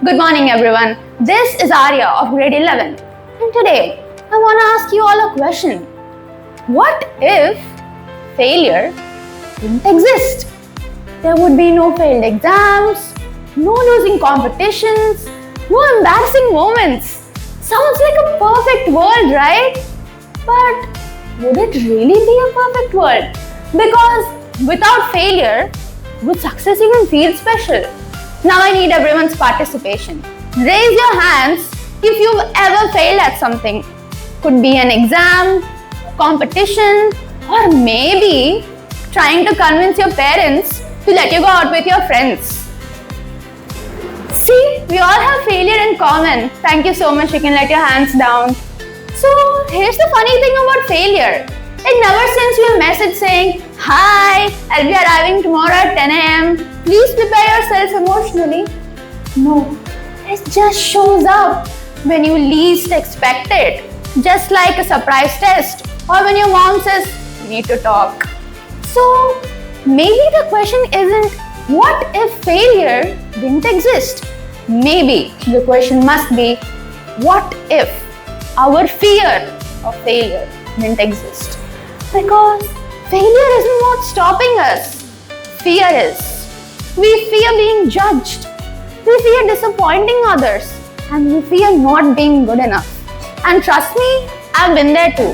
Good morning everyone. This is Arya of grade 11 and today I want to ask you all a question. What if failure didn't exist? There would be no failed exams, no losing competitions, no embarrassing moments. Sounds like a perfect world, right? But would it really be a perfect world? Because without failure, would success even feel special? Now I need everyone's participation. Raise your hands if you've ever failed at something. Could be an exam, competition, or maybe trying to convince your parents to let you go out with your friends. See, we all have failure in common. Thank you so much, you can let your hands down. So here's the funny thing about failure. It never sends you a message saying, "Hi, I'll be arriving tomorrow at 10 a.m. Please prepare yourself emotionally." No, it just shows up when you least expect it. Just like a surprise test or when your mom says, "You need to talk." So maybe the question isn't, what if failure didn't exist? Maybe the question must be, what if our fear of failure didn't exist? Because failure isn't what's stopping us. Fear is. We fear being judged. We fear disappointing others. And we fear not being good enough. And trust me, I've been there too.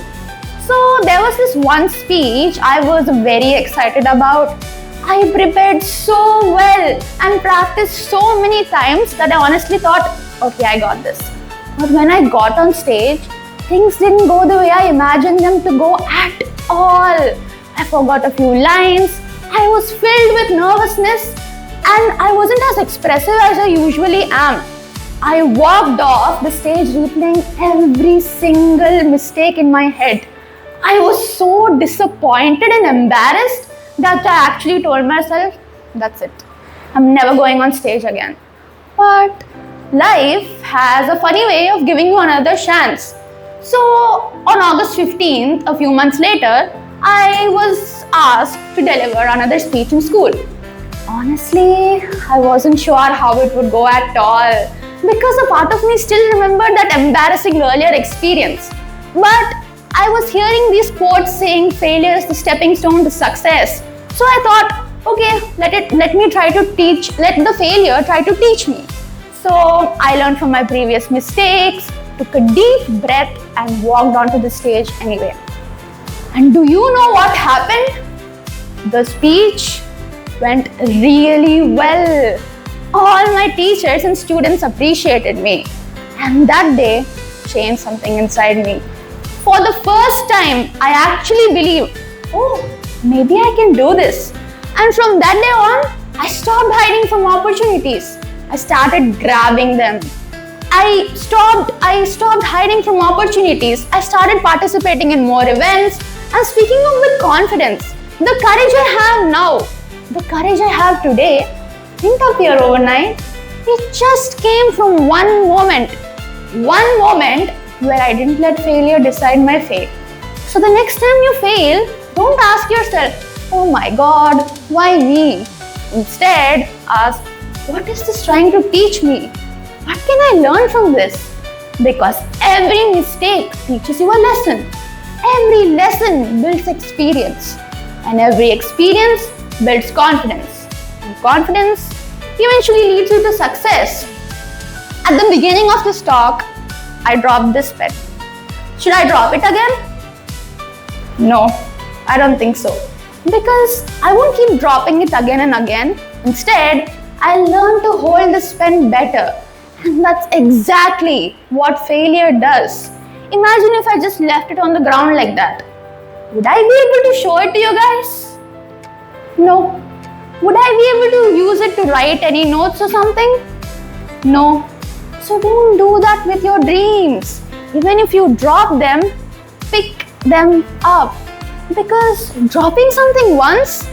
So there was this one speech I was very excited about. I prepared so well and practiced so many times that I honestly thought, okay, I got this. But when I got on stage, things didn't go the way I imagined them to go at all. I forgot a few lines. I was filled with nervousness and I wasn't as expressive as I usually am. I walked off the stage replaying every single mistake in my head. I was so disappointed and embarrassed that I actually told myself, that's it. I'm never going on stage again. But life has a funny way of giving you another chance. So on August 15th, a few months later, I was asked to deliver another speech in school. Honestly, I wasn't sure how it would go at all because a part of me still remembered that embarrassing earlier experience. But I was hearing these quotes saying failure is the stepping stone to success. So I thought, okay, let the failure try to teach me. So I learned from my previous mistakes, took a deep breath and walked onto the stage anyway. And do you know what happened? The speech went really well. All my teachers and students appreciated me. And that day changed something inside me. For the first time, I actually believed, oh, maybe I can do this. And from that day on, I stopped hiding from opportunities. I started grabbing them. I stopped hiding from opportunities. I started participating in more events and speaking up with confidence. The courage I have now, the courage I have today, didn't appear overnight. It just came from one moment where I didn't let failure decide my fate. So the next time you fail, don't ask yourself, oh my God, why me? Instead, ask, what is this trying to teach me? What can I learn from this? Because every mistake teaches you a lesson. Every lesson builds experience. And every experience builds confidence. And confidence eventually leads you to success. At the beginning of this talk, I dropped this pen. Should I drop it again? No, I don't think so. Because I won't keep dropping it again and again. Instead, I learned to hold this pen better. And that's exactly what failure does. Imagine if I just left it on the ground like that. Would I be able to show it to you guys? No. Would I be able to use it to write any notes or something? No. So don't do that with your dreams. Even if you drop them, pick them up. Because dropping something once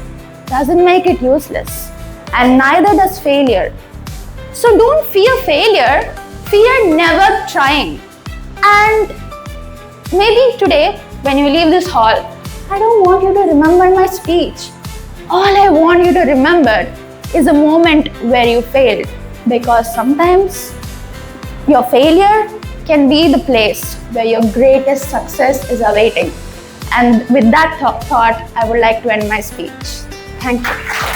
doesn't make it useless. And neither does failure. So don't fear failure, fear never trying. And maybe today, when you leave this hall, I don't want you to remember my speech. All I want you to remember is a moment where you failed. because sometimes your failure can be the place where your greatest success is awaiting. And with that thought, I would like to end my speech. Thank you.